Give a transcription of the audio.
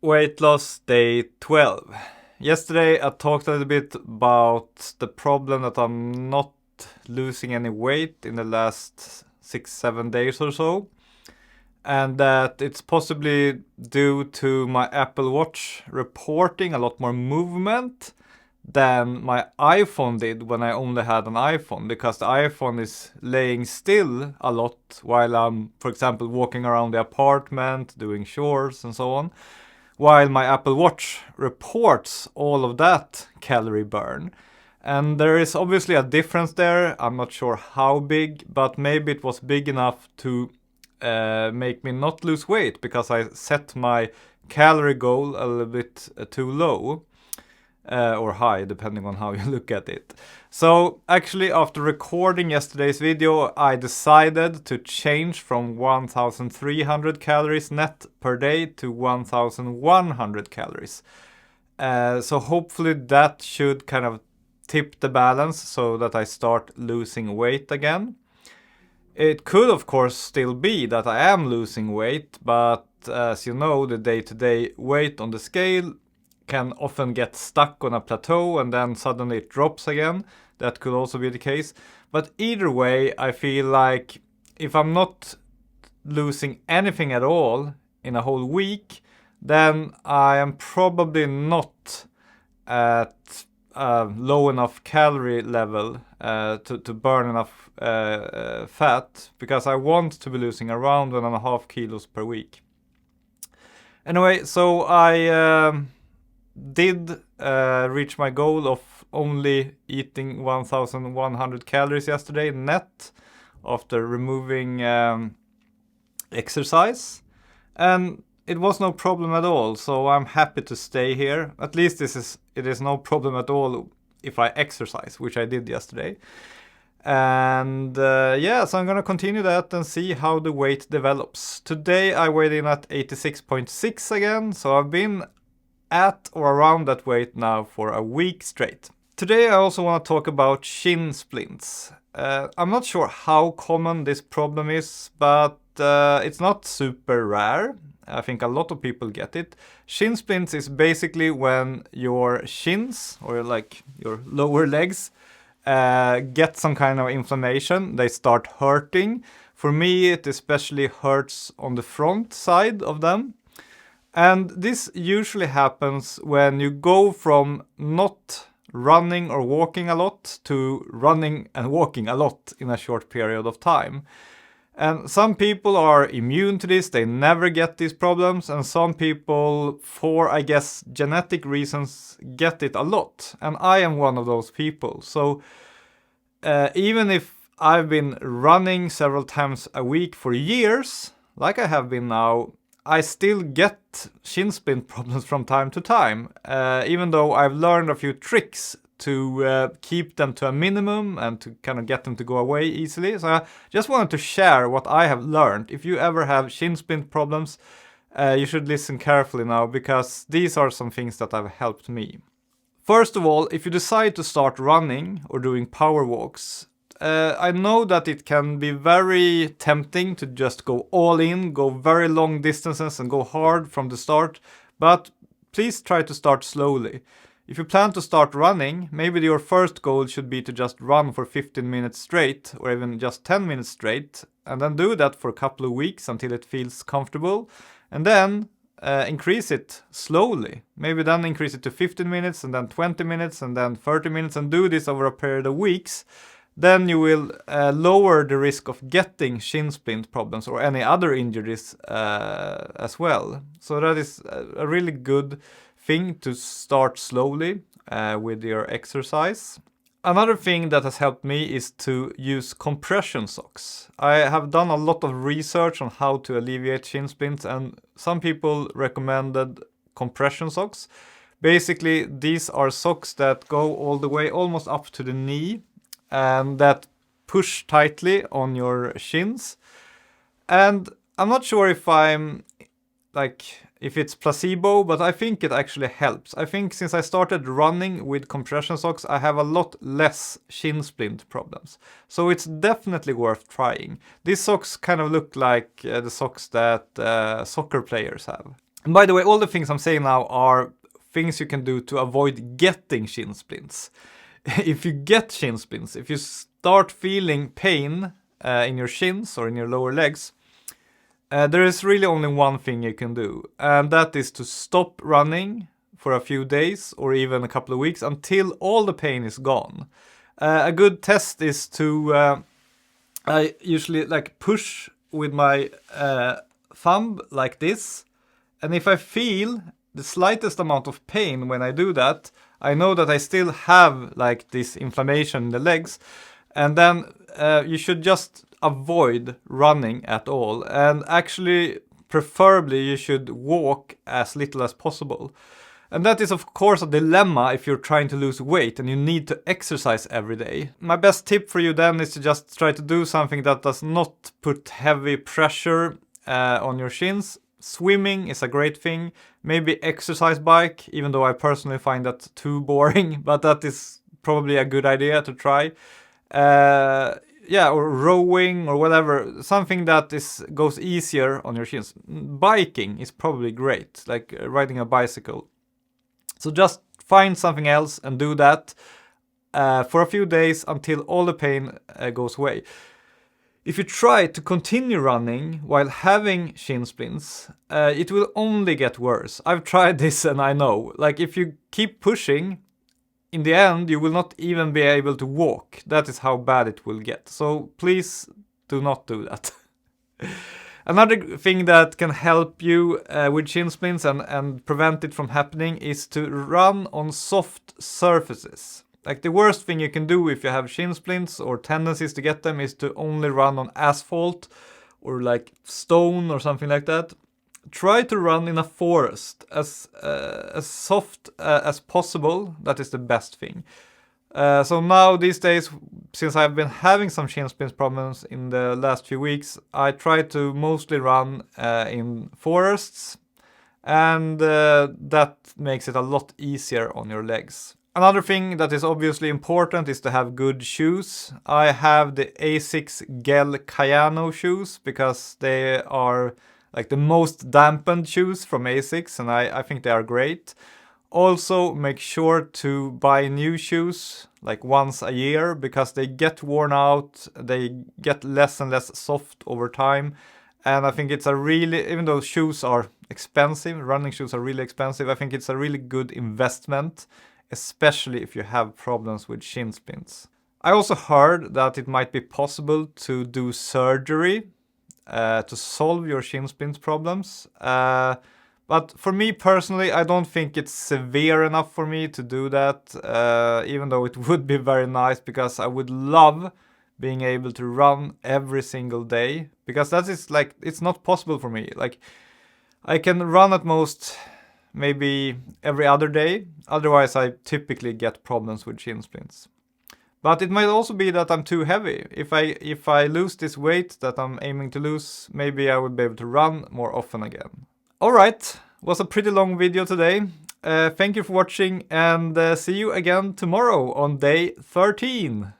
Weight loss day 12. Yesterday I talked a little bit about the problem that I'm not losing any weight in the last 6-7 days or so, and that it's possibly due to my Apple Watch reporting a lot more movement than my iPhone did when I only had an iPhone, because the iPhone is laying still a lot while I'm, for example, walking around the apartment, doing chores and so on, while my Apple Watch reports all of that calorie burn. And there is obviously a difference there. I'm not sure how big, but maybe it was big enough to make me not lose weight because I set my calorie goal a little bit too low. Or high, depending on how you look at it. So actually, after recording yesterday's video, I decided to change from 1,300 calories net per day to 1,100 calories. So hopefully that should kind of tip the balance so that I start losing weight again. It could, of course, still be that I am losing weight, but as you know, the day-to-day weight on the scale can often get stuck on a plateau and then suddenly it drops again. That could also be the case. But either way, I feel like if I'm not losing anything at all in a whole week, then I am probably not at a low enough calorie level to burn enough fat, because I want to be losing around 1.5 kilos per week. Anyway, so I did reach my goal of only eating 1,100 calories yesterday net after removing exercise, and it was no problem at all, so I'm happy to stay here. At least it is no problem at all if I exercise, which I did yesterday. And yeah, so I'm gonna continue that and see how the weight develops. Today I weighed in at 86.6 again, so I've been at or around that weight now for a week straight. Today I also want to talk about shin splints. I'm not sure how common this problem is, but it's not super rare. I think a lot of people get it. Shin splints is basically when your shins, or like your lower legs, get some kind of inflammation. They start hurting. For me, it especially hurts on the front side of them. And this usually happens when you go from not running or walking a lot to running and walking a lot in a short period of time. And some people are immune to this, they never get these problems, and some people, for I guess genetic reasons, get it a lot. And I am one of those people. So even if I've been running several times a week for years, like I have been now, I still get shin splint problems from time to time, even though I've learned a few tricks to keep them to a minimum and to kind of get them to go away easily. So I just wanted to share what I have learned. If you ever have shin splint problems, you should listen carefully now, because these are some things that have helped me. First of all, if you decide to start running or doing power walks, I know that it can be very tempting to just go all in, go very long distances and go hard from the start, but please try to start slowly. If you plan to start running, maybe your first goal should be to just run for 15 minutes straight, or even just 10 minutes straight, and then do that for a couple of weeks until it feels comfortable, and then increase it slowly. Maybe then increase it to 15 minutes, and then 20 minutes, and then 30 minutes, and do this over a period of weeks. Then you will lower the risk of getting shin splint problems or any other injuries as well. So that is a really good thing, to start slowly with your exercise. Another thing that has helped me is to use compression socks. I have done a lot of research on how to alleviate shin splints, and some people recommended compression socks. Basically, these are socks that go all the way almost up to the knee, and that push tightly on your shins. And I'm not sure if it's placebo, but I think it actually helps. I think since I started running with compression socks, I have a lot less shin splint problems. So it's definitely worth trying. These socks kind of look like the socks that soccer players have. And by the way, all the things I'm saying now are things you can do to avoid getting shin splints. If you get shin splints, if you start feeling pain in your shins or in your lower legs, there is really only one thing you can do, and that is to stop running for a few days or even a couple of weeks until all the pain is gone. A good test is to, I usually like push with my thumb like this, and if I feel the slightest amount of pain when I do that, I know that I still have like this inflammation in the legs, and then you should just avoid running at all, and actually preferably you should walk as little as possible. And that is of course a dilemma if you're trying to lose weight and you need to exercise every day. My best tip for you then is to just try to do something that does not put heavy pressure on your shins. Swimming is a great thing. Maybe exercise bike, even though I personally find that too boring, but that is probably a good idea to try. Yeah, or rowing or whatever, something that goes easier on your shins. Biking is probably great, like riding a bicycle. So just find something else and do that for a few days until all the pain goes away. If you try to continue running while having shin splints, it will only get worse. I've tried this and I know. Like if you keep pushing, in the end you will not even be able to walk. That is how bad it will get. So please do not do that. Another thing that can help you with shin splints and prevent it from happening is to run on soft surfaces. Like the worst thing you can do if you have shin splints or tendencies to get them is to only run on asphalt or like stone or something like that. Try to run in a forest as soft as possible. That is the best thing. So now these days, since I've been having some shin splints problems in the last few weeks, I try to mostly run in forests, and that makes it a lot easier on your legs. Another thing that is obviously important is to have good shoes. I have the A6 Gel Kayano shoes because they are like the most dampened shoes from A6, and I think they are great. Also, make sure to buy new shoes like once a year because they get worn out, they get less and less soft over time. And I think it's a really, even though shoes are expensive, running shoes are really expensive, I think it's a really good investment, especially if you have problems with shin splints. I also heard that it might be possible to do surgery to solve your shin splints problems. But for me personally, I don't think it's severe enough for me to do that, even though it would be very nice because I would love being able to run every single day, because that is like, it's not possible for me. Like I can run at most maybe every other day, otherwise I typically get problems with shin splints. But it might also be that I'm too heavy. If I lose this weight that I'm aiming to lose, maybe I would be able to run more often again. Alright, was a pretty long video today. Thank you for watching, and see you again tomorrow on day 13.